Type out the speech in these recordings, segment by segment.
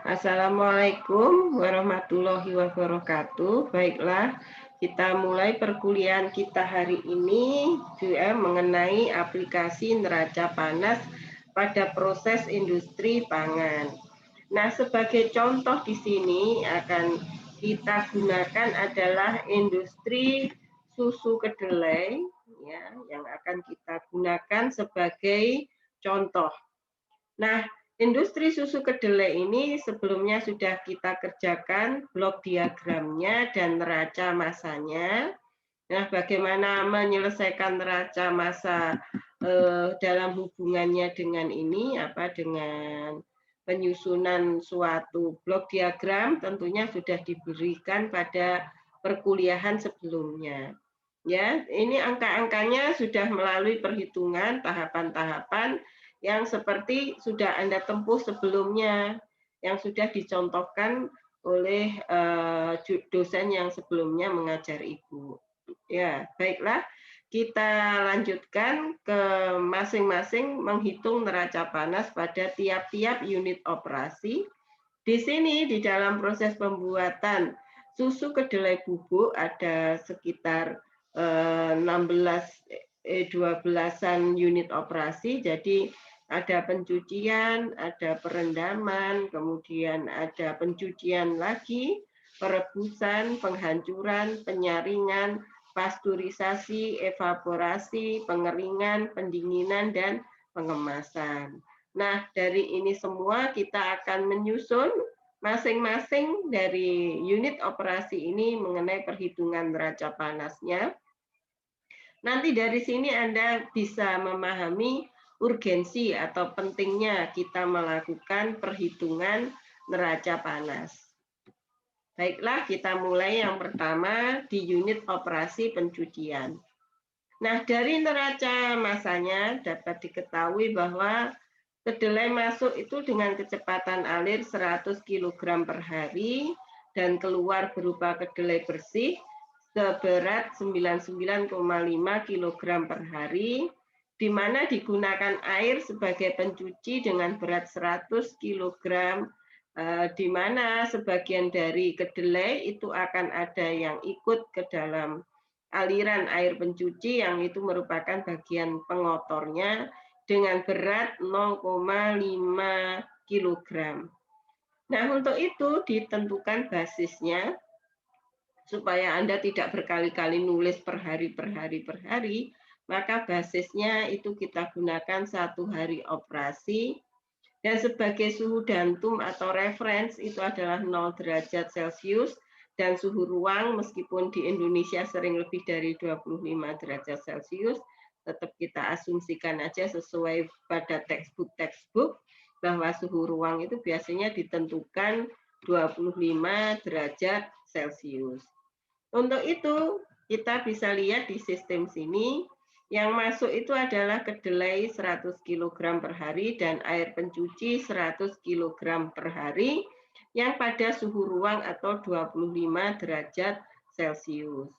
Assalamualaikum warahmatullahi wabarakatuh. Baiklah, kita mulai perkuliahan kita hari ini mengenai aplikasi neraca panas pada proses industri pangan. Nah, sebagai contoh di sini akan kita gunakan adalah industri susu kedelai, ya, yang akan kita gunakan sebagai contoh. Nah, industri susu kedelai ini sebelumnya sudah kita kerjakan blok diagramnya dan neraca masanya. Nah, bagaimana menyelesaikan neraca massa dalam hubungannya dengan ini, dengan penyusunan suatu blok diagram tentunya sudah diberikan pada perkuliahan sebelumnya. Ya, ini angka-angkanya sudah melalui perhitungan tahapan-tahapan yang seperti sudah Anda tempuh sebelumnya, yang sudah dicontohkan oleh dosen yang sebelumnya mengajar Ibu. Ya, baiklah. Kita lanjutkan ke masing-masing menghitung neraca panas pada tiap-tiap unit operasi. Di sini di dalam proses pembuatan susu kedelai bubuk ada sekitar 12-an unit operasi. Jadi ada pencucian, ada perendaman, kemudian ada pencucian lagi, perebusan, penghancuran, penyaringan, pasteurisasi, evaporasi, pengeringan, pendinginan, dan pengemasan. Nah, dari ini semua kita akan menyusun masing-masing dari unit operasi ini mengenai perhitungan neraca panasnya. Nanti dari sini Anda bisa memahami urgensi atau pentingnya kita melakukan perhitungan neraca panas. Baiklah, kita mulai yang pertama di unit operasi pencucian. Nah, dari neraca massanya dapat diketahui bahwa kedelai masuk itu dengan kecepatan alir 100 kg per hari dan keluar berupa kedelai bersih seberat 99,5 kg per hari, di mana digunakan air sebagai pencuci dengan berat 100 kg, di mana sebagian dari kedelai itu akan ada yang ikut ke dalam aliran air pencuci yang itu merupakan bagian pengotornya dengan berat 0,5 kg. Nah, untuk itu ditentukan basisnya supaya Anda tidak berkali-kali nulis per hari, maka basisnya itu kita gunakan 1 hari operasi, dan sebagai suhu dantum atau reference itu adalah 0 derajat Celcius, dan suhu ruang meskipun di Indonesia sering lebih dari 25 derajat Celcius, tetap kita asumsikan aja sesuai pada textbook bahwa suhu ruang itu biasanya ditentukan 25 derajat Celcius. Untuk itu, kita bisa lihat di sistem sini, yang masuk itu adalah kedelai 100 kg per hari dan air pencuci 100 kg per hari, yang pada suhu ruang atau 25 derajat Celcius.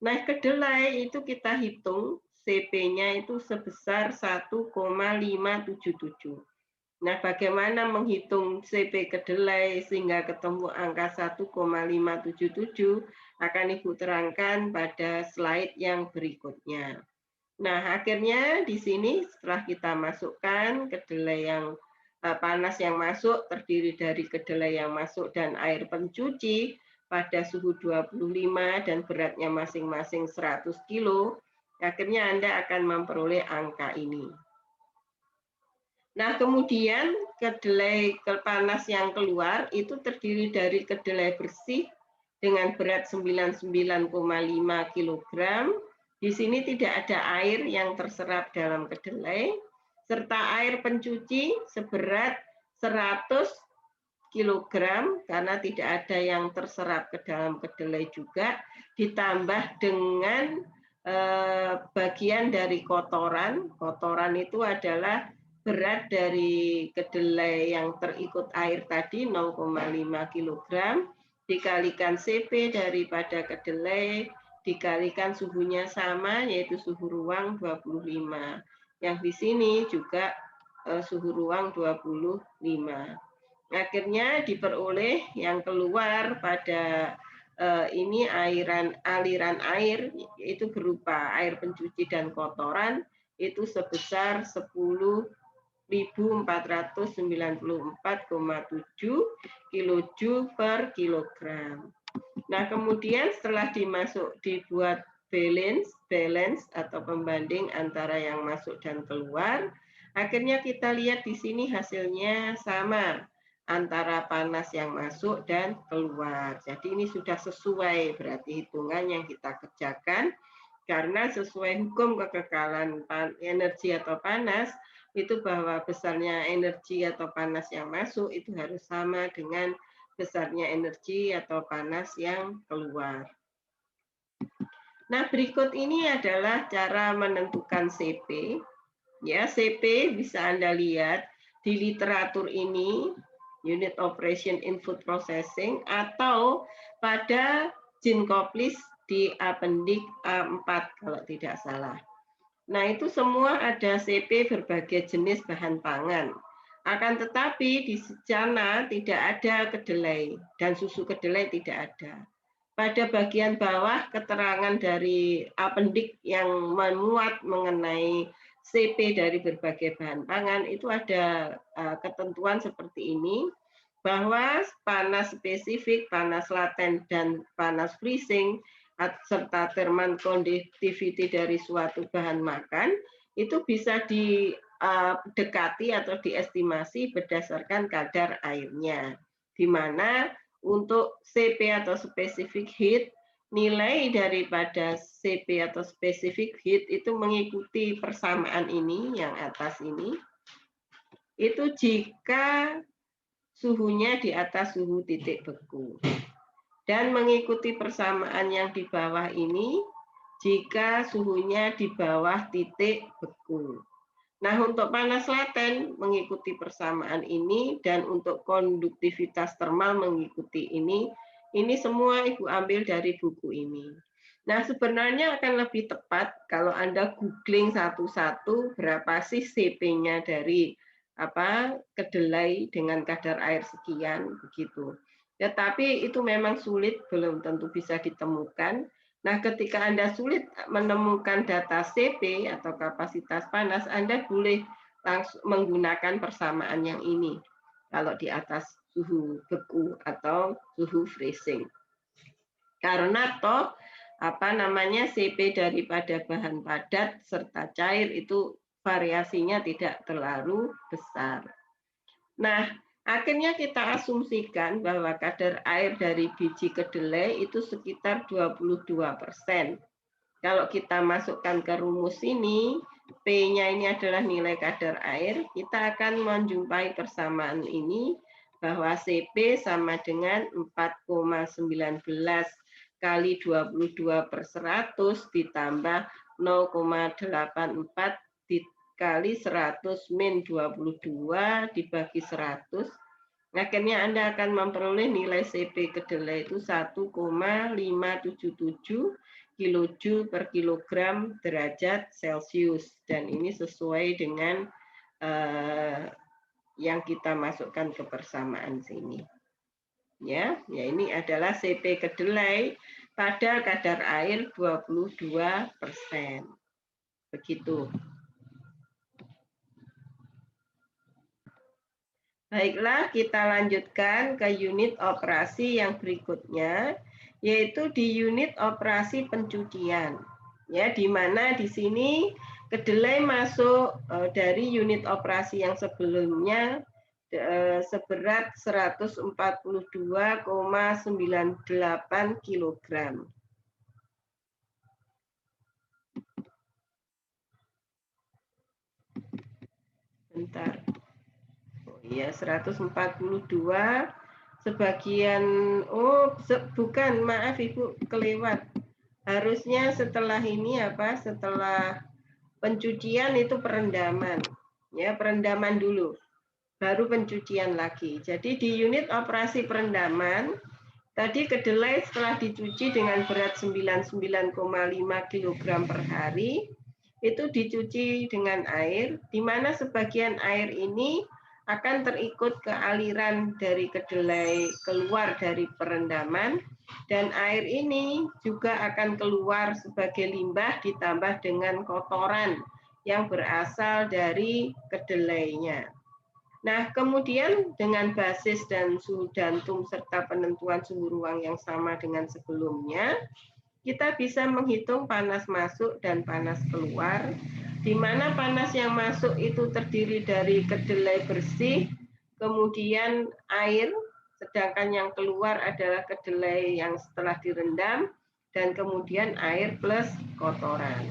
Nah, kedelai itu kita hitung, CP-nya itu sebesar 1,577. Nah, bagaimana menghitung CP kedelai sehingga ketemu angka 1,577 akan Ibu terangkan pada slide yang berikutnya. Nah, akhirnya di sini setelah kita masukkan kedelai yang panas yang masuk terdiri dari kedelai yang masuk dan air pencuci pada suhu 25 dan beratnya masing-masing 100 kilo, akhirnya Anda akan memperoleh angka ini. Nah, kemudian kedelai panas yang keluar itu terdiri dari kedelai bersih dengan berat 99,5 kg. Di sini tidak ada air yang terserap dalam kedelai, serta air pencuci seberat 100 kg karena tidak ada yang terserap ke dalam kedelai juga, ditambah dengan bagian dari kotoran. Kotoran itu adalah berat dari kedelai yang terikut air tadi 0,5 kg dikalikan CP daripada kedelai dikalikan suhunya sama yaitu suhu ruang 25. Yang di sini juga suhu ruang 25. Akhirnya diperoleh yang keluar pada ini aliran air itu berupa air pencuci dan kotoran itu sebesar 10.494,7 kilojoule per kilogram. Nah, kemudian setelah dibuat balance atau pembanding antara yang masuk dan keluar, akhirnya kita lihat di sini hasilnya sama antara panas yang masuk dan keluar. Jadi ini sudah sesuai berarti hitungan yang kita kerjakan karena sesuai hukum kekekalan energi atau panas itu bahwa besarnya energi atau panas yang masuk itu harus sama dengan besarnya energi atau panas yang keluar. Nah, berikut ini adalah cara menentukan CP. Ya, CP bisa Anda lihat di literatur ini, Unit Operation Input Processing, atau pada Jinkoplis di Appendix A4 kalau tidak salah. Nah, itu semua ada CP berbagai jenis bahan pangan. Akan tetapi di sana tidak ada kedelai dan susu kedelai tidak ada. Pada bagian bawah keterangan dari appendix yang memuat mengenai CP dari berbagai bahan pangan itu ada ketentuan seperti ini, bahwa panas spesifik, panas laten, dan panas freezing serta thermal conductivity dari suatu bahan makan itu bisa didekati atau diestimasi berdasarkan kadar airnya, di mana untuk CP atau specific heat, nilai daripada CP atau specific heat itu mengikuti persamaan ini, yang atas ini, itu jika suhunya di atas suhu titik beku. Dan mengikuti persamaan yang di bawah ini, jika suhunya di bawah titik beku. Nah, untuk panas laten mengikuti persamaan ini, dan untuk konduktivitas termal mengikuti ini semua Ibu ambil dari buku ini. Nah, sebenarnya akan lebih tepat kalau Anda googling satu-satu berapa sih CP-nya dari kedelai dengan kadar air sekian begitu. Tetapi itu memang sulit, belum tentu bisa ditemukan. Nah, ketika Anda sulit menemukan data CP atau kapasitas panas, Anda boleh langsung menggunakan persamaan yang ini kalau di atas suhu beku atau suhu freezing. Karena toh CP daripada bahan padat serta cair itu variasinya tidak terlalu besar. Nah, akhirnya kita asumsikan bahwa kadar air dari biji kedelai itu sekitar 22%. Kalau kita masukkan ke rumus ini, P-nya ini adalah nilai kadar air, kita akan menjumpai persamaan ini bahwa CP sama dengan 4,19 kali 22/100 ditambah 0,84 kali 100 min 22 dibagi 100. Akhirnya Anda akan memperoleh nilai CP kedelai itu 1,577 kilojoule per kilogram derajat Celcius. Dan ini sesuai dengan yang kita masukkan ke persamaan sini. Ya ini adalah CP kedelai pada kadar air 22%. Begitu. Baiklah, kita lanjutkan ke unit operasi yang berikutnya, yaitu di unit operasi pencucian. Ya, di mana di sini kedelai masuk dari unit operasi yang sebelumnya seberat 142,98 kg. Bentar. Ya, 142 sebagian, bukan, maaf Ibu, kelewat. Harusnya setelah ini setelah pencucian itu perendaman. Ya, perendaman dulu. Baru pencucian lagi. Jadi di unit operasi perendaman, tadi kedelai setelah dicuci dengan berat 99,5 kg per hari, itu dicuci dengan air, di mana sebagian air ini akan terikut ke aliran dari kedelai keluar dari perendaman, dan air ini juga akan keluar sebagai limbah ditambah dengan kotoran yang berasal dari kedelainya. Nah, kemudian dengan basis dan suhu jantung serta penentuan suhu ruang yang sama dengan sebelumnya, kita bisa menghitung panas masuk dan panas keluar, di mana panas yang masuk itu terdiri dari kedelai bersih, kemudian air, sedangkan yang keluar adalah kedelai yang setelah direndam, dan kemudian air plus kotoran.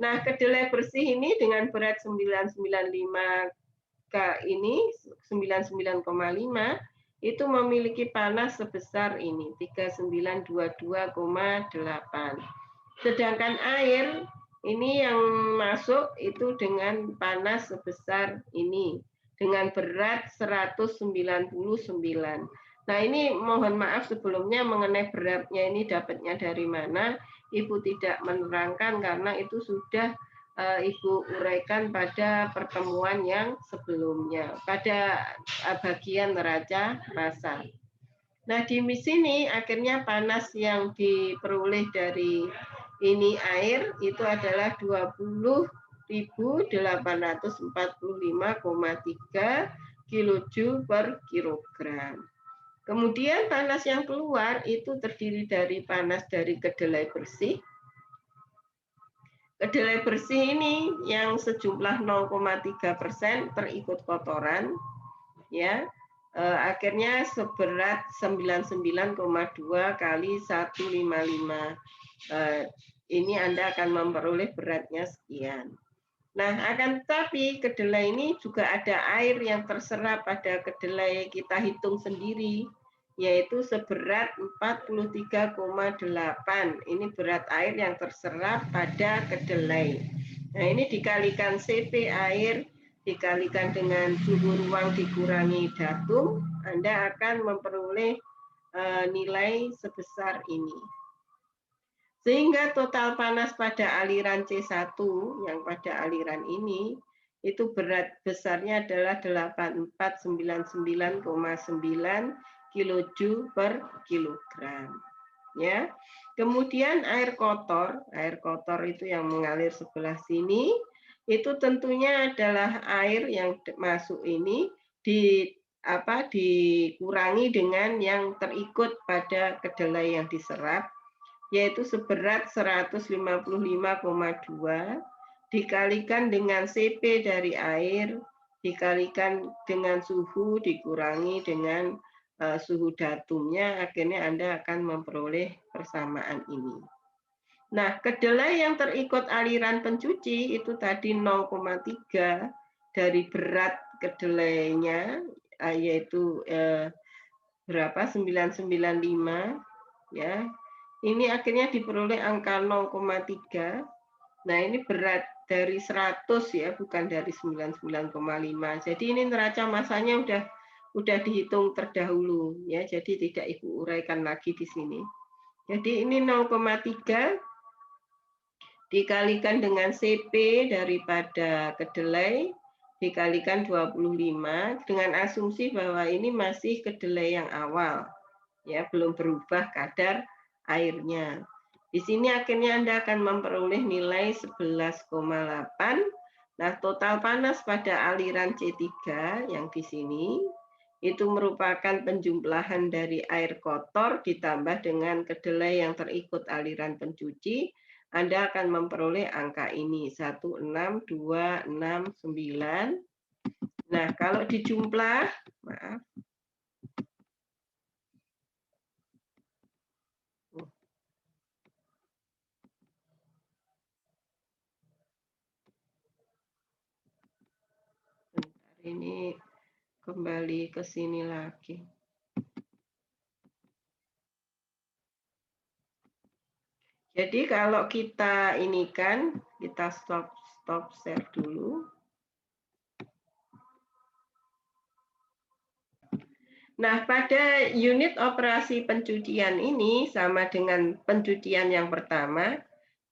Nah, kedelai bersih ini dengan berat 995 K ini 99,5 itu memiliki panas sebesar ini 3922,8. Sedangkan air ini yang masuk itu dengan panas sebesar ini dengan berat 199. Nah, ini mohon maaf sebelumnya mengenai beratnya ini dapatnya dari mana, Ibu tidak menerangkan karena itu sudah Ibu uraikan pada pertemuan yang sebelumnya, pada bagian neraca massa. Nah, di sini akhirnya panas yang diperoleh dari ini air itu adalah 20.845,3 kilojoule per kilogram. Kemudian panas yang keluar itu terdiri dari panas dari kedelai bersih. Kedelai bersih ini yang sejumlah 0,3% terikut kotoran, ya, akhirnya seberat 99,2 kali 155. Ini Anda akan memperoleh beratnya sekian. Nah, akan tetapi kedelai ini juga ada air yang terserap pada kedelai kita hitung sendiri, yaitu seberat 43,8. Ini berat air yang terserap pada kedelai. Nah, ini dikalikan CP air, dikalikan dengan suhu ruang dikurangi datum, Anda akan memperoleh nilai sebesar ini. Sehingga total panas pada aliran C1 yang pada aliran ini itu berat besarnya adalah 8499,9 kilojoule per kilogram. Ya. Kemudian air kotor itu yang mengalir sebelah sini, itu tentunya adalah air yang masuk ini dikurangi dengan yang terikut pada kedelai yang diserap, yaitu seberat 155,2 dikalikan dengan CP dari air, dikalikan dengan suhu, dikurangi dengan suhu datumnya, akhirnya Anda akan memperoleh persamaan ini. Nah, kedelai yang terikut aliran pencuci itu tadi 0,3 dari berat kedelainya, yaitu berapa? 995, ya. Ini akhirnya diperoleh angka 0,3. Nah, ini berat dari 100 ya, bukan dari 99,5. Jadi ini neraca massanya udah dihitung terdahulu ya. Jadi tidak Ibu uraikan lagi di sini. Jadi ini 0,3 dikalikan dengan CP daripada kedelai dikalikan 25 dengan asumsi bahwa ini masih kedelai yang awal. Ya, belum berubah kadar airnya. Di sini akhirnya Anda akan memperoleh nilai 11,8. Nah, total panas pada aliran C3 yang di sini itu merupakan penjumlahan dari air kotor ditambah dengan kedelai yang terikut aliran pencuci. Anda akan memperoleh angka ini 16269. Nah, kalau dijumlah, maaf. Ini kembali ke sini lagi. Jadi kalau kita ini kan, kita stop share dulu. Nah, pada unit operasi pencucian ini sama dengan pencucian yang pertama,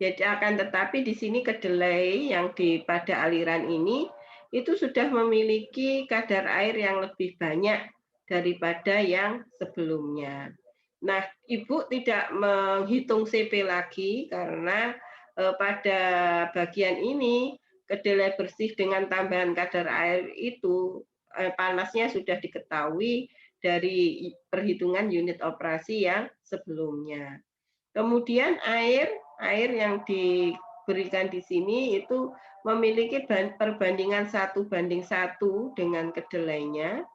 jadi akan tetapi di sini kedelai yang pada aliran ini itu sudah memiliki kadar air yang lebih banyak daripada yang sebelumnya. Nah, Ibu tidak menghitung CP lagi karena pada bagian ini kedelai bersih dengan tambahan kadar air itu panasnya sudah diketahui dari perhitungan unit operasi yang sebelumnya. Kemudian air yang diberikan di sini itu memiliki perbandingan 1:1 dengan kedelainya,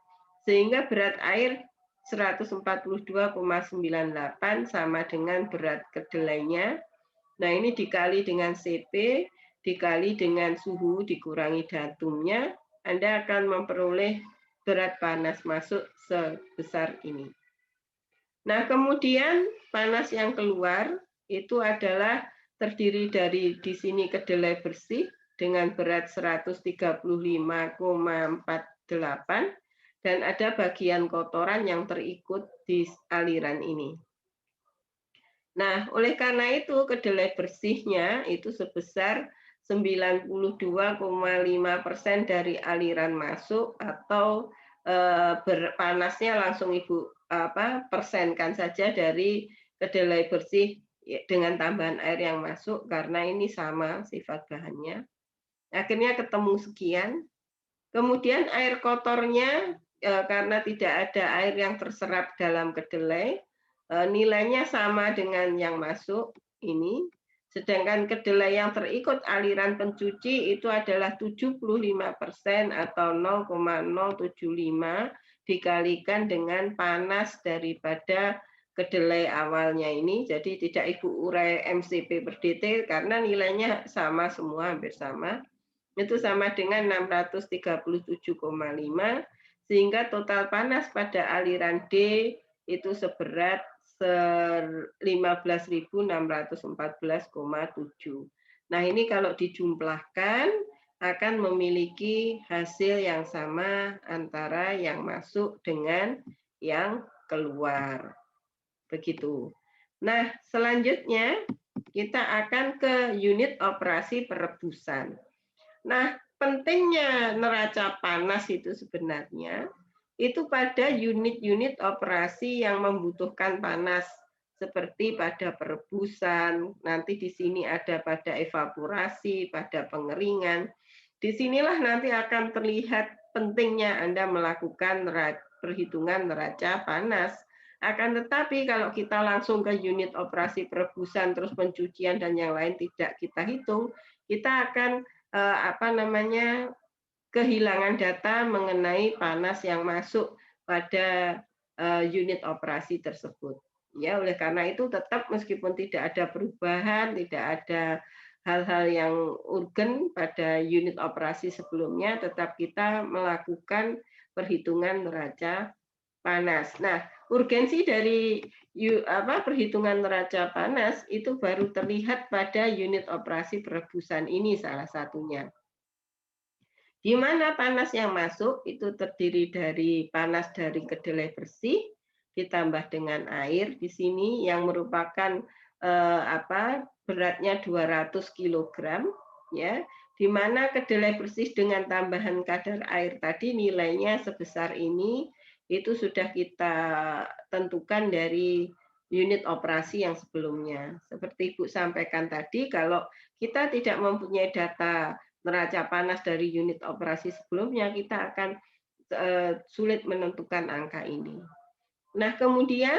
sehingga berat air 142,98 sama dengan berat kedelainya. Nah, ini dikali dengan CP, dikali dengan suhu, dikurangi datumnya, Anda akan memperoleh berat panas masuk sebesar ini. Nah, kemudian panas yang keluar itu adalah terdiri dari di sini kedelai bersih dengan berat 135,48 dan ada bagian kotoran yang terikut di aliran ini. Nah, oleh karena itu kedelai bersihnya itu sebesar 92,5% dari aliran masuk atau panasnya langsung Ibu persenkan saja dari kedelai bersih dengan tambahan air yang masuk karena ini sama sifat bahannya. Akhirnya ketemu sekian. Kemudian air kotornya karena tidak ada air yang terserap dalam kedelai, nilainya sama dengan yang masuk ini. Sedangkan kedelai yang terikut aliran pencuci itu adalah 75% atau 0,075 dikalikan dengan panas daripada kedelai awalnya ini. Jadi tidak Ibu urai MCP per detil karena nilainya sama semua, hampir sama. Itu sama dengan 637,5 sehingga total panas pada aliran D itu seberat 15.614,7. Nah, ini kalau dijumlahkan akan memiliki hasil yang sama antara yang masuk dengan yang keluar. Begitu. Nah, selanjutnya kita akan ke unit operasi perebusan. Nah, pentingnya neraca panas itu sebenarnya itu pada unit-unit operasi yang membutuhkan panas seperti pada perebusan, nanti di sini ada pada evaporasi, pada pengeringan. Disinilah nanti akan terlihat pentingnya Anda melakukan perhitungan neraca panas. Akan tetapi kalau kita langsung ke unit operasi perebusan, terus pencucian dan yang lain tidak kita hitung, kita akan kehilangan data mengenai panas yang masuk pada unit operasi tersebut. Ya, oleh karena itu tetap meskipun tidak ada perubahan, tidak ada hal-hal yang urgen pada unit operasi sebelumnya, tetap kita melakukan perhitungan neraca panas. Nah, urgensi dari perhitungan neraca panas itu baru terlihat pada unit operasi perebusan ini salah satunya. Di mana panas yang masuk itu terdiri dari panas dari kedelai bersih ditambah dengan air di sini yang merupakan beratnya 200 kg ya, di mana kedelai bersih dengan tambahan kadar air tadi nilainya sebesar ini itu sudah kita tentukan dari unit operasi yang sebelumnya. Seperti Ibu sampaikan tadi, kalau kita tidak mempunyai data neraca panas dari unit operasi sebelumnya, kita akan sulit menentukan angka ini. Nah, kemudian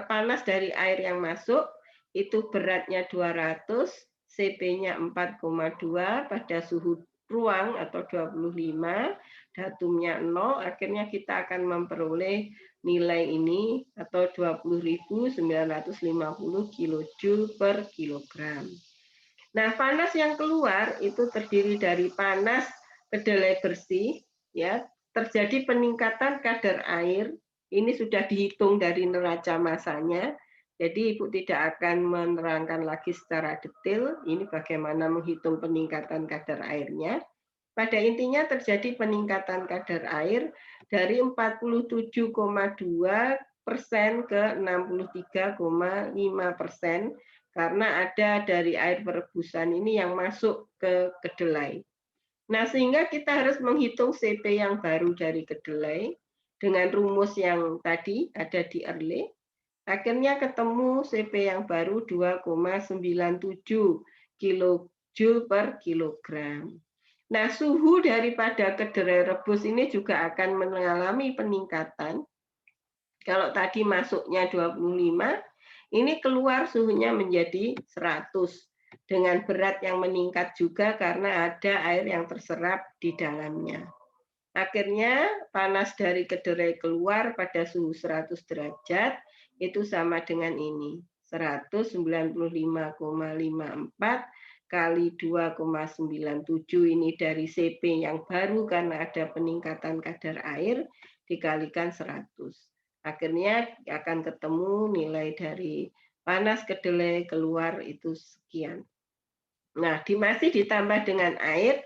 panas dari air yang masuk itu beratnya 200, CP-nya 4,2 pada suhu ruang atau 25, datumnya 0, akhirnya kita akan memperoleh nilai ini atau 20.950 kJ per kilogram. Nah, panas yang keluar itu terdiri dari panas kedelai bersih, ya, terjadi peningkatan kadar air. Ini sudah dihitung dari neraca masanya. Jadi Ibu tidak akan menerangkan lagi secara detail ini bagaimana menghitung peningkatan kadar airnya. Pada intinya terjadi peningkatan kadar air dari 47,2% ke 63,5%. Karena ada dari air perebusan ini yang masuk ke kedelai. Nah, sehingga kita harus menghitung CP yang baru dari kedelai dengan rumus yang tadi ada di Erle. Akhirnya ketemu CP yang baru 2,97 kilojoule per kilogram. Nah, suhu daripada kedelai rebus ini juga akan mengalami peningkatan. Kalau tadi masuknya 25, ini keluar suhunya menjadi 100 dengan berat yang meningkat juga karena ada air yang terserap di dalamnya. Akhirnya panas dari kedelai keluar pada suhu 100 derajat itu sama dengan ini, 195,54 kali 2,97 ini dari CP yang baru karena ada peningkatan kadar air dikalikan 100. Akhirnya akan ketemu nilai dari panas kedelai keluar itu sekian. Nah, masih ditambah dengan air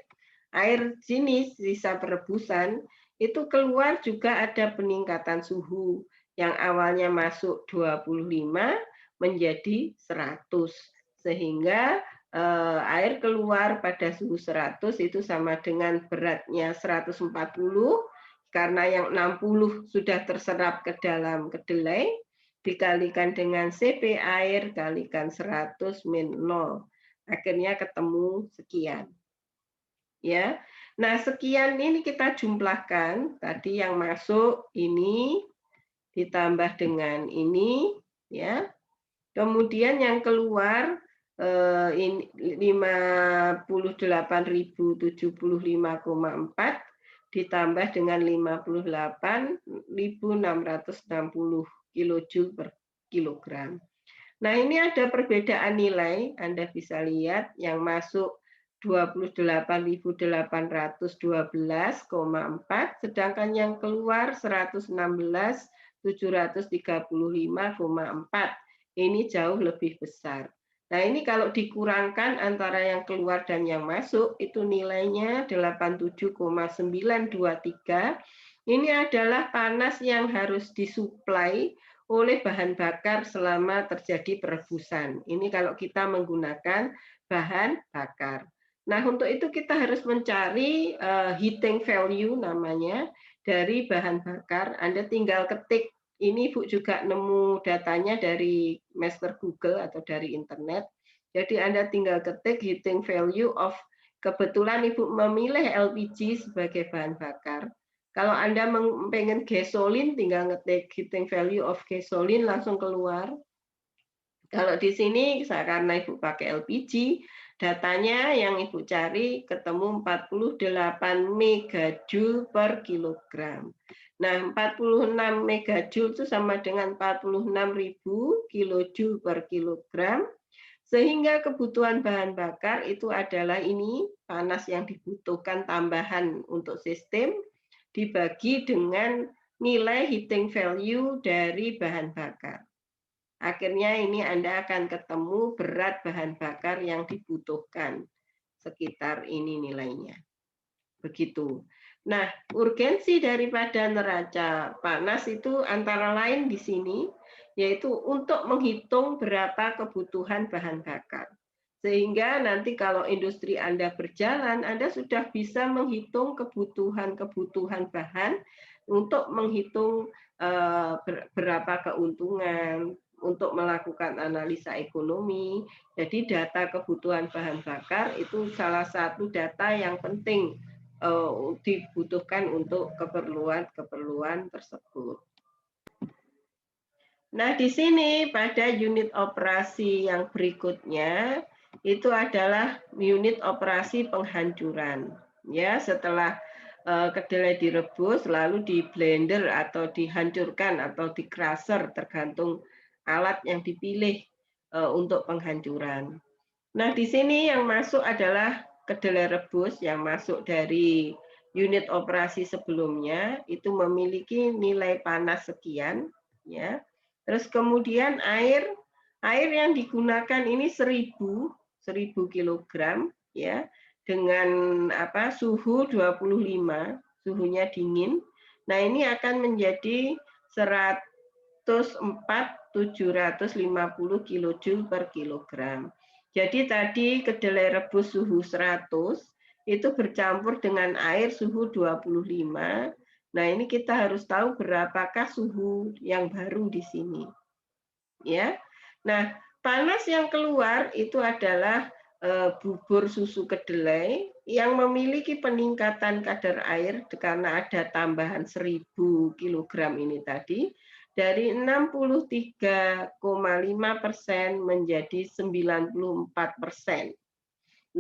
sini sisa perebusan, itu keluar juga ada peningkatan suhu yang awalnya masuk 25 menjadi 100. Sehingga air keluar pada suhu 100 itu sama dengan beratnya 140, karena yang 60 sudah terserap ke dalam kedelai, dikalikan dengan CP air, kalikan 100 min 0. Akhirnya ketemu sekian. Ya. Nah, sekian ini kita jumlahkan, tadi yang masuk ini ditambah dengan ini, ya. Kemudian yang keluar 58.075,4 ditambah dengan 58.660 kilojoule per kilogram. Nah, ini ada perbedaan nilai, Anda bisa lihat yang masuk 28.812,4, sedangkan yang keluar 116.735,4. Ini jauh lebih besar. Nah, ini kalau dikurangkan antara yang keluar dan yang masuk, itu nilainya 87,923. Ini adalah panas yang harus disuplai oleh bahan bakar selama terjadi perebusan. Ini kalau kita menggunakan bahan bakar. Nah, untuk itu kita harus mencari heating value namanya dari bahan bakar. Anda tinggal ketik, ini Ibu juga nemu datanya dari Master Google atau dari internet. Jadi Anda tinggal ketik heating value of, kebetulan Ibu memilih LPG sebagai bahan bakar. Kalau Anda pengen gasolin, tinggal ngetik heating value of gasolin, langsung keluar. Kalau di sini, karena Ibu pakai LPG, datanya yang Ibu cari ketemu 48 megajoule per kilogram. Nah, 46 megajoule itu sama dengan 46.000 kilojoule per kilogram. Sehingga kebutuhan bahan bakar itu adalah ini, panas yang dibutuhkan tambahan untuk sistem, dibagi dengan nilai heating value dari bahan bakar. Akhirnya ini Anda akan ketemu berat bahan bakar yang dibutuhkan. Sekitar ini nilainya. Begitu. Nah, urgensi daripada neraca panas itu antara lain di sini, yaitu untuk menghitung berapa kebutuhan bahan bakar. Sehingga nanti kalau industri Anda berjalan, Anda sudah bisa menghitung kebutuhan bahan untuk menghitung berapa keuntungan, untuk melakukan analisa ekonomi. Jadi data kebutuhan bahan bakar itu salah satu data yang penting dibutuhkan untuk keperluan tersebut. Nah, di sini pada unit operasi yang berikutnya itu adalah unit operasi penghancuran. Ya, setelah kedelai direbus lalu di blender atau dihancurkan atau di crusher tergantung alat yang dipilih untuk penghancuran. Nah, di sini yang masuk adalah kedelai rebus yang masuk dari unit operasi sebelumnya itu memiliki nilai panas sekian, ya. Terus kemudian air yang digunakan ini 1000 kilogram, ya, dengan suhu 25, suhunya dingin. Nah, ini akan menjadi 104.750 kilojoule per kilogram. Jadi tadi kedelai rebus suhu 100 itu bercampur dengan air suhu 25. Nah, ini kita harus tahu berapakah suhu yang baru di sini. Ya. Nah, panas yang keluar itu adalah bubur susu kedelai yang memiliki peningkatan kadar air karena ada tambahan 1000 kg ini tadi dari 63,5% menjadi 94%.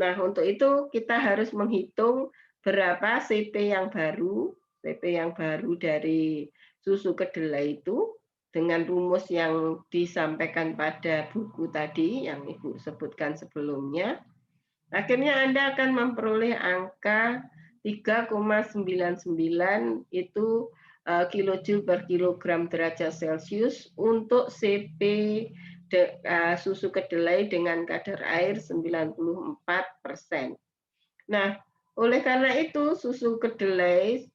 Nah, untuk itu kita harus menghitung berapa CP yang baru, CP yang baru dari susu kedelai itu dengan rumus yang disampaikan pada buku tadi yang Ibu sebutkan sebelumnya. Akhirnya Anda akan memperoleh angka 3,99 itu kilojoule per kilogram derajat Celcius untuk CP susu kedelai dengan kadar air 94%. Nah, oleh karena itu susu kedelai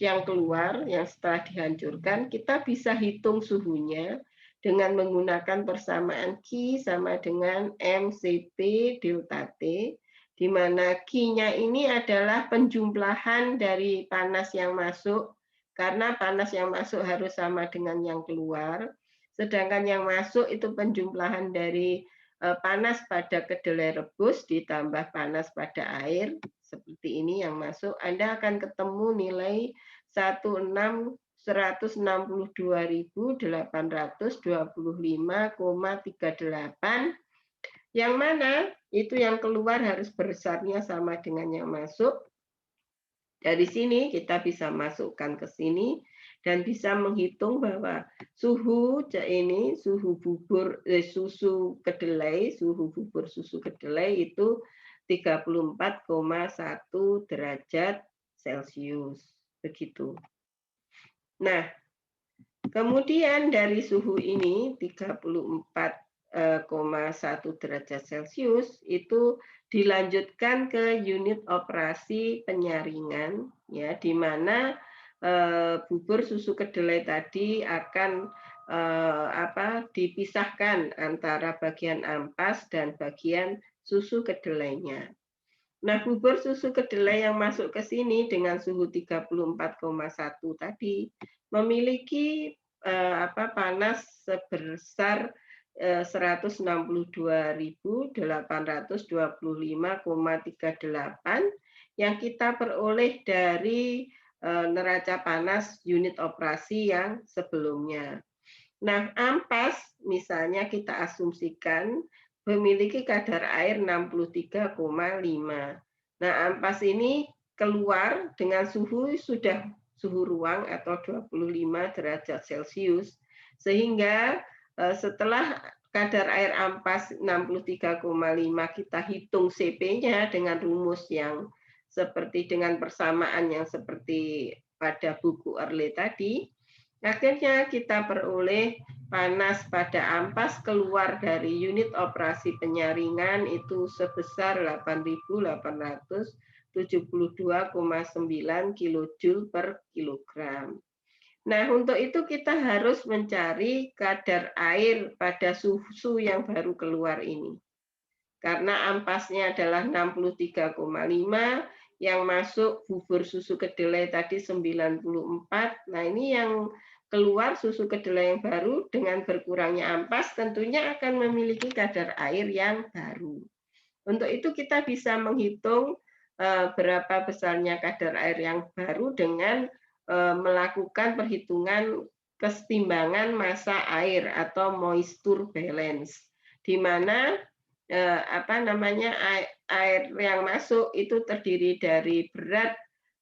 yang keluar yang setelah dihancurkan kita bisa hitung suhunya dengan menggunakan persamaan Q sama dengan MCP delta T, di mana Q-nya ini adalah penjumlahan dari panas yang masuk, karena panas yang masuk harus sama dengan yang keluar, sedangkan yang masuk itu penjumlahan dari panas pada kedelai rebus ditambah panas pada air, seperti ini yang masuk, Anda akan ketemu nilai 162.825,38, yang mana itu yang keluar harus besarnya sama dengan yang masuk. Dari sini kita bisa masukkan ke sini dan bisa menghitung bahwa suhu ini suhu susu kedelai, suhu bubur susu kedelai itu 34,1 derajat Celcius. Begitu. Nah, kemudian dari suhu ini 34,1 derajat Celcius itu dilanjutkan ke unit operasi penyaringan, ya, di mana bubur susu kedelai tadi akan dipisahkan antara bagian ampas dan bagian susu kedelainya. Nah, bubur susu kedelai yang masuk ke sini dengan suhu 34,1 tadi memiliki panas sebesar 162.825,38 yang kita peroleh dari neraca panas unit operasi yang sebelumnya. Nah, ampas misalnya kita asumsikan memiliki kadar air 63,5. Nah, ampas ini keluar dengan suhu sudah suhu ruang atau 25 derajat Celcius, sehingga setelah kadar air ampas 63,5 kita hitung CP-nya dengan rumus yang seperti dengan persamaan yang seperti pada buku Early tadi, akhirnya kita peroleh panas pada ampas keluar dari unit operasi penyaringan itu sebesar 8.872,9 kilojoule per kilogram. Nah, untuk itu kita harus mencari kadar air pada susu yang baru keluar ini. Karena ampasnya adalah 63,5, yang masuk bubur susu kedelai tadi 94. Nah, ini yang keluar susu kedelai yang baru dengan berkurangnya ampas tentunya akan memiliki kadar air yang baru. Untuk itu kita bisa menghitung berapa besarnya kadar air yang baru dengan melakukan perhitungan kesetimbangan massa air atau moisture balance, di mana air yang masuk itu terdiri dari berat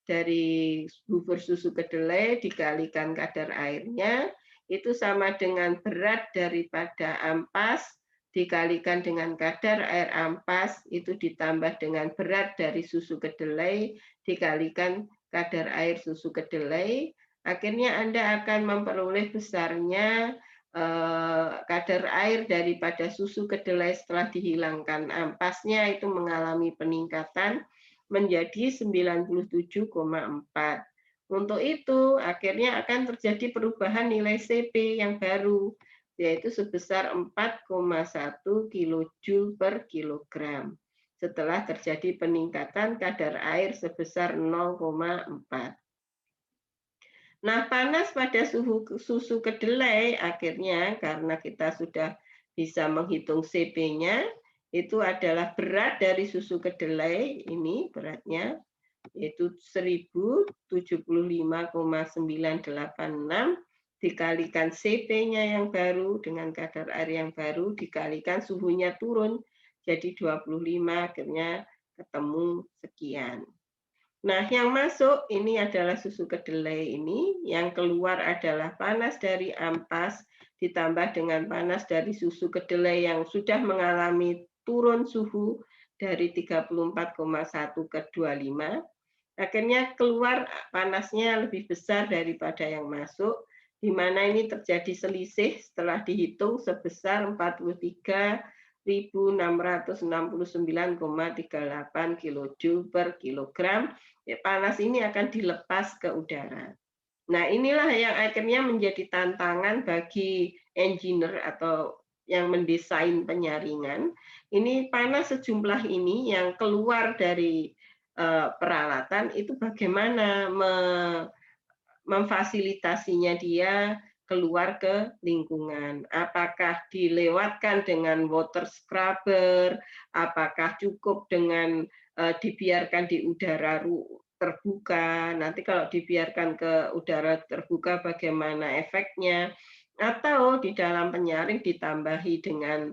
dari bubur susu kedelai dikalikan kadar airnya itu sama dengan berat daripada ampas dikalikan dengan kadar air ampas itu ditambah dengan berat dari susu kedelai dikalikan kadar air susu kedelai, akhirnya Anda akan memperoleh besarnya kadar air daripada susu kedelai setelah dihilangkan ampasnya itu mengalami peningkatan menjadi 97,4. Untuk itu, akhirnya akan terjadi perubahan nilai CP yang baru, yaitu sebesar 4,1 kilojoule per kilogram. setelah terjadi peningkatan kadar air sebesar 0,4. Nah, panas pada susu kedelai akhirnya karena kita sudah bisa menghitung CP-nya, itu adalah berat dari susu kedelai, ini beratnya, yaitu 1075,986 dikalikan CP-nya yang baru dengan kadar air yang baru, dikalikan suhunya turun, jadi 25, akhirnya ketemu sekian. Nah, yang masuk ini adalah susu kedelai ini, yang keluar adalah panas dari ampas ditambah dengan panas dari susu kedelai yang sudah mengalami turun suhu dari 34,1 ke 25. Akhirnya keluar panasnya lebih besar daripada yang masuk, di mana ini terjadi selisih setelah dihitung sebesar 43.669,38 kilojoule per kilogram. Panas ini akan dilepas ke udara. Nah, inilah yang akhirnya menjadi tantangan bagi engineer atau yang mendesain penyaringan. Ini panas sejumlah ini yang keluar dari peralatan itu bagaimana memfasilitasinya dia keluar ke lingkungan. Apakah dilewatkan dengan water scrubber, apakah cukup dengan dibiarkan di udara terbuka, nanti kalau dibiarkan ke udara terbuka bagaimana efeknya, atau di dalam penyaring ditambahi dengan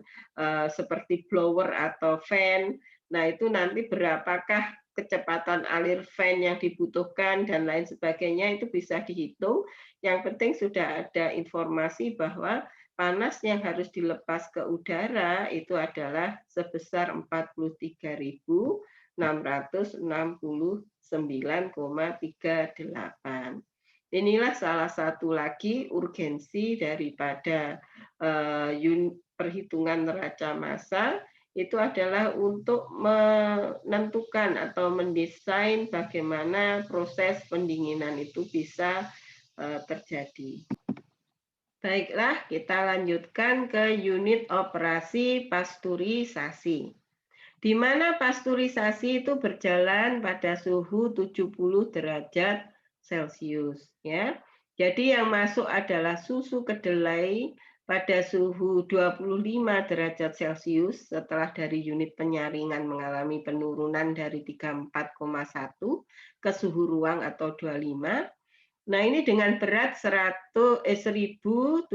seperti blower atau fan. Nah, itu nanti berapakah kecepatan alir fan yang dibutuhkan dan lain sebagainya itu bisa dihitung. Yang penting sudah ada informasi bahwa panas yang harus dilepas ke udara itu adalah sebesar 43.669,38. Inilah salah satu lagi urgensi daripada perhitungan neraca massa, itu adalah untuk menentukan atau mendesain bagaimana proses pendinginan itu bisa terjadi. Baiklah, kita lanjutkan ke unit operasi pasteurisasi. Di mana pasteurisasi itu berjalan pada suhu 70 derajat Celcius, ya. Jadi yang masuk adalah susu kedelai pada suhu 25 derajat Celcius setelah dari unit penyaringan mengalami penurunan dari 34,1 ke suhu ruang atau 25. Nah, ini dengan berat 1075,98.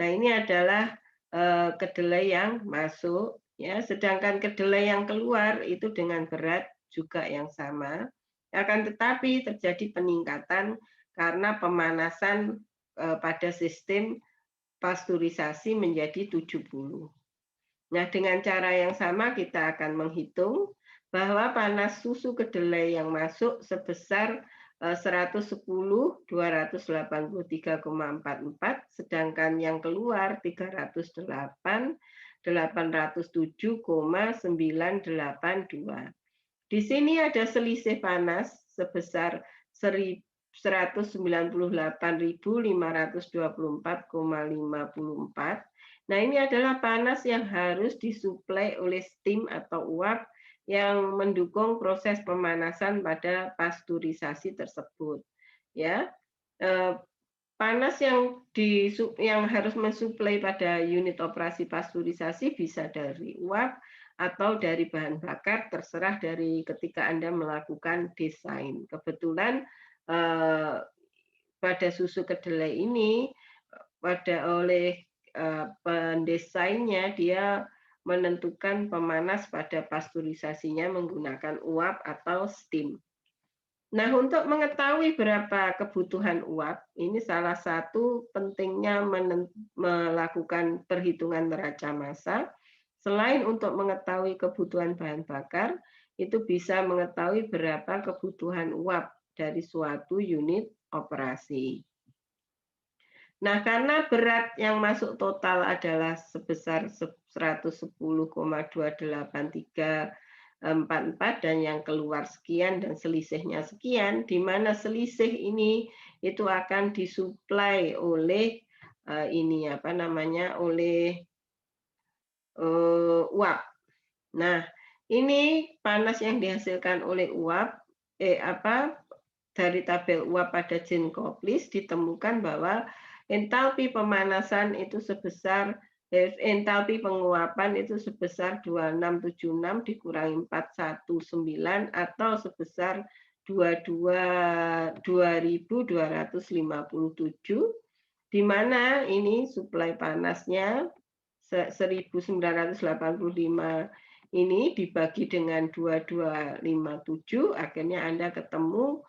Nah, ini adalah kedelai yang masuk, ya, sedangkan kedelai yang keluar itu dengan berat juga yang sama. Akan tetapi terjadi peningkatan karena pemanasan pada sistem pasteurisasi menjadi 70. Nah, dengan cara yang sama kita akan menghitung bahwa panas susu kedelai yang masuk sebesar 110.283,44, sedangkan yang keluar 308.807,982. Di sini ada selisih panas sebesar 198.524,54. Nah, ini adalah panas yang harus disuplai oleh steam atau uap yang mendukung proses pemanasan pada pasteurisasi tersebut. Ya, panas yang harus mensuplai pada unit operasi pasteurisasi bisa dari uap atau dari bahan bakar, terserah dari ketika Anda melakukan desain. Kebetulan pada susu kedelai ini oleh pendesainnya dia menentukan pemanas pada pasteurisasinya menggunakan uap atau steam. Nah, untuk mengetahui berapa kebutuhan uap, ini salah satu pentingnya melakukan perhitungan neraca massa. Selain untuk mengetahui kebutuhan bahan bakar, itu bisa mengetahui berapa kebutuhan uap dari suatu unit operasi. Nah, karena berat yang masuk total adalah sebesar 110,28344 dan yang keluar sekian dan selisihnya sekian, di mana selisih ini itu akan disuplai oleh oleh uap. Nah, ini panas yang dihasilkan oleh uap, dari tabel uap pada Jenkoplis ditemukan bahwa entalpi pemanasan itu sebesar entalpi penguapan itu sebesar 2676 dikurangi 419 atau sebesar 22.257, di mana ini suplai panasnya 1985 ini dibagi dengan 2257, akhirnya Anda ketemu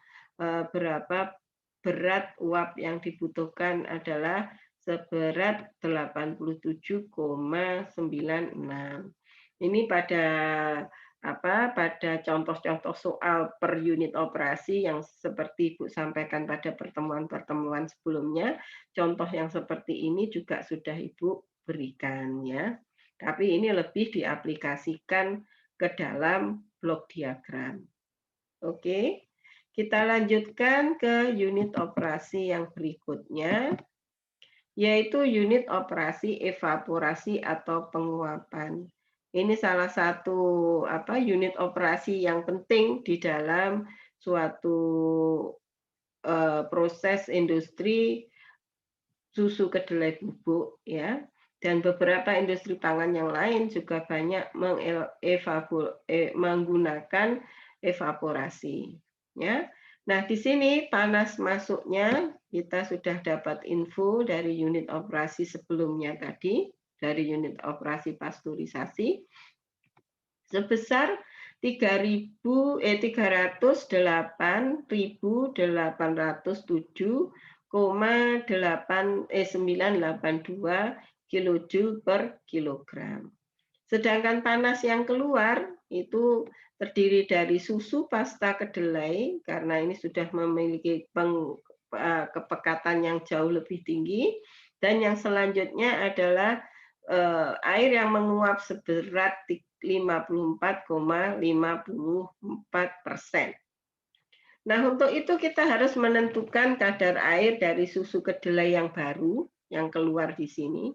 berapa berat uap yang dibutuhkan adalah seberat 87,96. Ini pada contoh-contoh soal per unit operasi yang seperti Ibu sampaikan pada pertemuan-pertemuan sebelumnya, contoh yang seperti ini juga sudah Ibu berikan ya. Tapi ini lebih diaplikasikan ke dalam blok diagram. Oke, kita lanjutkan ke unit operasi yang berikutnya, yaitu unit operasi evaporasi atau penguapan. Ini salah satu unit operasi yang penting di dalam suatu proses industri susu kedelai bubuk ya. Dan beberapa industri pangan yang lain juga banyak menggunakan evaporasi. Ya. Nah, di sini panas masuknya kita sudah dapat info dari unit operasi sebelumnya tadi, dari unit operasi pasteurisasi, sebesar 308.807,982 kilojoule per kilogram. Sedangkan panas yang keluar itu terdiri dari susu pasta kedelai, karena ini sudah memiliki kepekatan yang jauh lebih tinggi, dan yang selanjutnya adalah air yang menguap seberat 54,54%. Nah, untuk itu kita harus menentukan kadar air dari susu kedelai yang baru yang keluar di sini,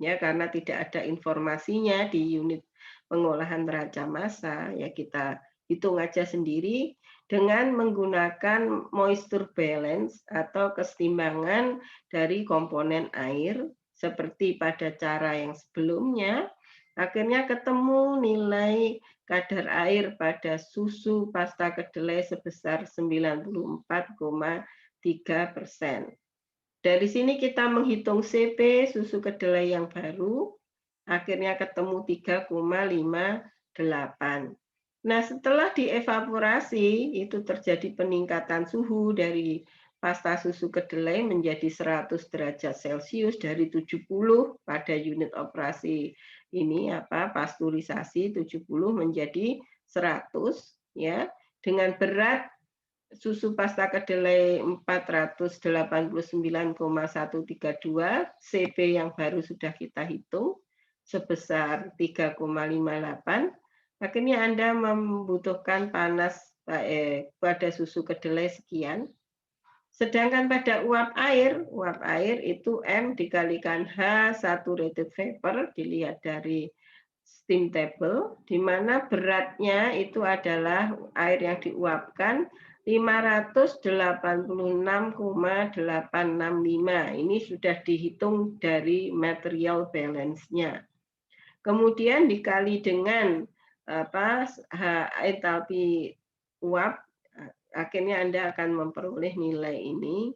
ya, karena tidak ada informasinya di unit pengolahan neraca massa, ya kita hitung aja sendiri dengan menggunakan moisture balance atau kesetimbangan dari komponen air seperti pada cara yang sebelumnya. Akhirnya ketemu nilai kadar air pada susu pasta kedelai sebesar 94,3%. Dari sini kita menghitung CP susu kedelai yang baru, akhirnya ketemu 3,58. Nah, setelah dievaporasi, itu terjadi peningkatan suhu dari pasta susu kedelai menjadi 100 derajat Celcius dari 70 pada unit operasi ini pasteurisasi 70 menjadi 100 ya, dengan berat susu pasta kedelai 489,132, CP yang baru sudah kita hitung sebesar 3,58. Akhirnya Anda membutuhkan panas pada susu kedelai sekian. Sedangkan pada uap air itu M dikalikan H saturated vapor, dilihat dari steam table, di mana beratnya itu adalah air yang diuapkan 586,865. Ini sudah dihitung dari material balance-nya. Kemudian dikali dengan entalpi uap, akhirnya Anda akan memperoleh nilai ini,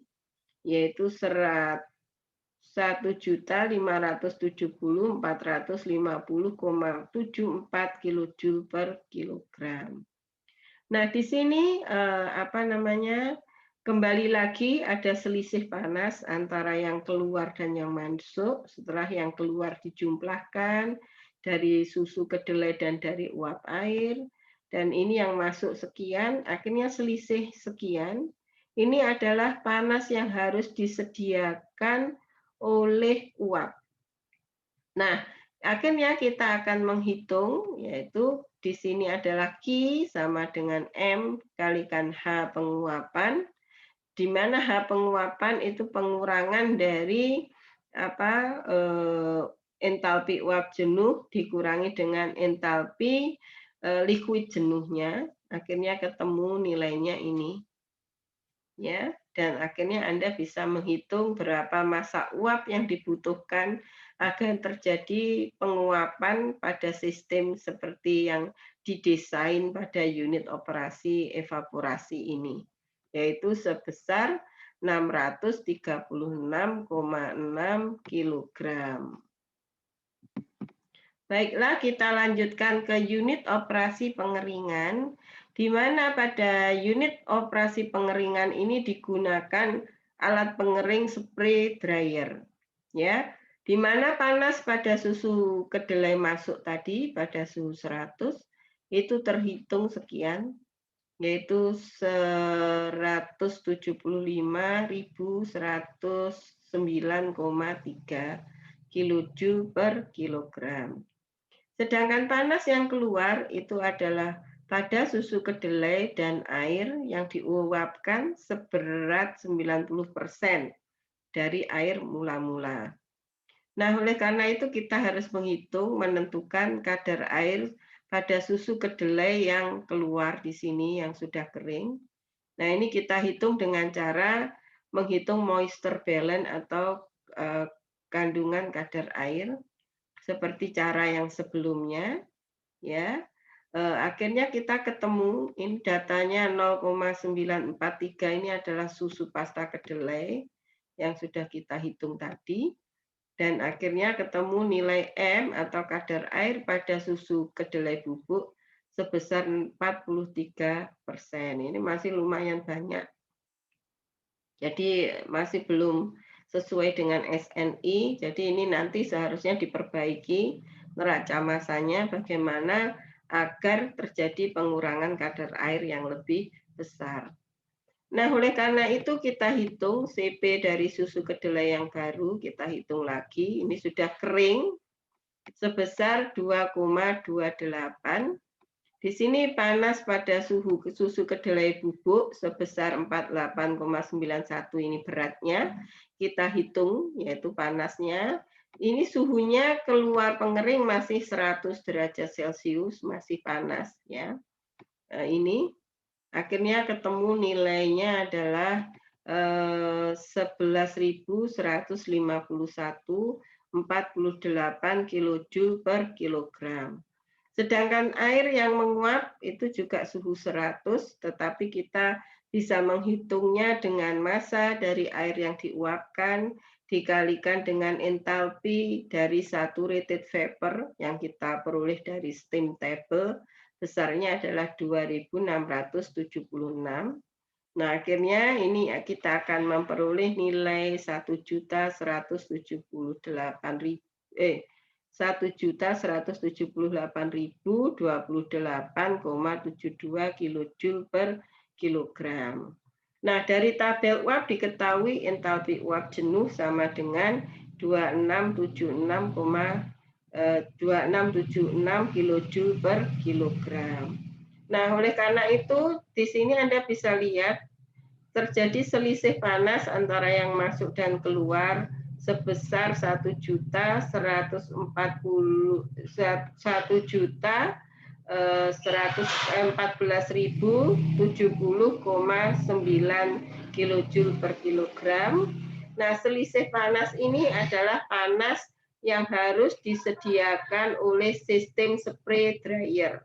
yaitu 1.570.450,74 kilojoule per kilogram. Nah, di sini kembali lagi ada selisih panas antara yang keluar dan yang masuk. Setelah yang keluar dijumlahkan dari susu kedelai dan dari uap air, dan ini yang masuk sekian, akhirnya selisih sekian. Ini adalah panas yang harus disediakan oleh uap. Nah, akhirnya kita akan menghitung, yaitu di sini adalah Q sama dengan M kalikan H penguapan, di mana H penguapan itu pengurangan dari entalpi uap jenuh dikurangi dengan entalpi liquid jenuhnya, akhirnya ketemu nilainya ini. Ya, dan akhirnya Anda bisa menghitung berapa massa uap yang dibutuhkan agar terjadi penguapan pada sistem seperti yang didesain pada unit operasi evaporasi ini, yaitu sebesar 636,6 kilogram. Baiklah, kita lanjutkan ke unit operasi pengeringan, di mana pada unit operasi pengeringan ini digunakan alat pengering spray dryer, ya, di mana panas pada susu kedelai masuk tadi pada suhu 100 itu terhitung sekian, yaitu 175.109,3 kilojoule per kilogram. Sedangkan panas yang keluar itu adalah pada susu kedelai dan air yang diuapkan seberat 90% dari air mula-mula. Nah, oleh karena itu kita harus menghitung menentukan kadar air pada susu kedelai yang keluar di sini yang sudah kering. Nah, ini kita hitung dengan cara menghitung moisture balance atau kandungan kadar air seperti cara yang sebelumnya, ya. Akhirnya kita ketemu ini datanya 0,943 ini adalah susu pasta kedelai yang sudah kita hitung tadi, dan akhirnya ketemu nilai M atau kadar air pada susu kedelai bubuk sebesar 43%. Ini masih lumayan banyak. Jadi masih belum sesuai dengan SNI, jadi ini nanti seharusnya diperbaiki neraca massanya bagaimana agar terjadi pengurangan kadar air yang lebih besar. Nah, oleh karena itu kita hitung CP dari susu kedelai yang baru, kita hitung lagi, ini sudah kering sebesar 2,28. Di sini panas pada susu kedelai bubuk sebesar 48,91 ini beratnya. Kita hitung yaitu panasnya. Ini suhunya keluar pengering masih 100 derajat Celcius, masih panas ya. Ini akhirnya ketemu nilainya adalah 11.151,48 kilojoule per kilogram. Sedangkan air yang menguap itu juga suhu 100, tetapi kita bisa menghitungnya dengan massa dari air yang diuapkan dikalikan dengan entalpi dari saturated vapor yang kita peroleh dari steam table, besarnya adalah 2.676. Nah, akhirnya ini kita akan memperoleh nilai 1.178.028,72 kilojoule per kilogram. Nah, dari tabel uap diketahui entalpi uap jenuh sama dengan 2676 kilojoule per kilogram. Nah, oleh karena itu di sini Anda bisa lihat terjadi selisih panas antara yang masuk dan keluar sebesar 1.114.070,9 kilojoule per kilogram. Nah, selisih panas ini adalah panas yang harus disediakan oleh sistem spray dryer,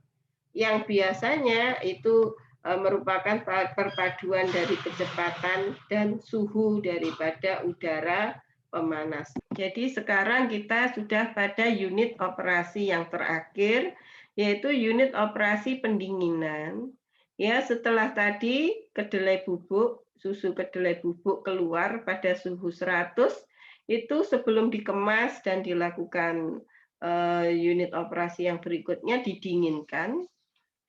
yang biasanya itu merupakan perpaduan dari kecepatan dan suhu daripada udara pemanas. Jadi sekarang kita sudah pada unit operasi yang terakhir, yaitu unit operasi pendinginan. Ya, setelah tadi kedelai bubuk, susu kedelai bubuk keluar pada suhu 100, itu sebelum dikemas dan dilakukan unit operasi yang berikutnya didinginkan,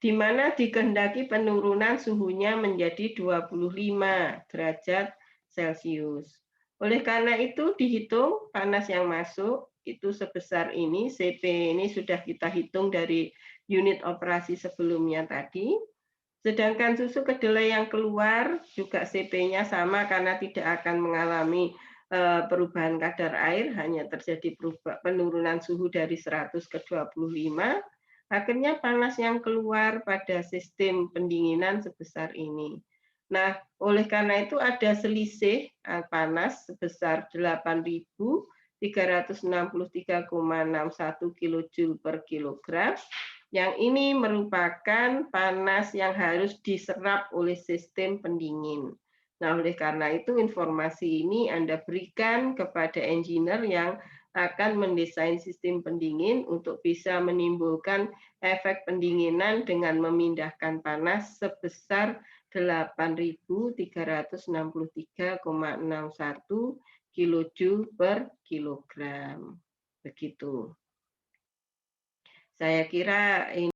di mana dikehendaki penurunan suhunya menjadi 25 derajat Celcius. Oleh karena itu dihitung panas yang masuk itu sebesar ini, CP ini sudah kita hitung dari unit operasi sebelumnya tadi. Sedangkan susu kedelai yang keluar juga CP-nya sama karena tidak akan mengalami perubahan kadar air, hanya terjadi penurunan suhu dari 100 ke 25, akhirnya panas yang keluar pada sistem pendinginan sebesar ini. Nah, oleh karena itu ada selisih panas sebesar 8.363,61 kilojoule per kilogram. Yang ini merupakan panas yang harus diserap oleh sistem pendingin. Nah, oleh karena itu informasi ini Anda berikan kepada engineer yang akan mendesain sistem pendingin untuk bisa menimbulkan efek pendinginan dengan memindahkan panas sebesar 8.363,61 kilojoule per kilogram. Begitu. Saya kira ini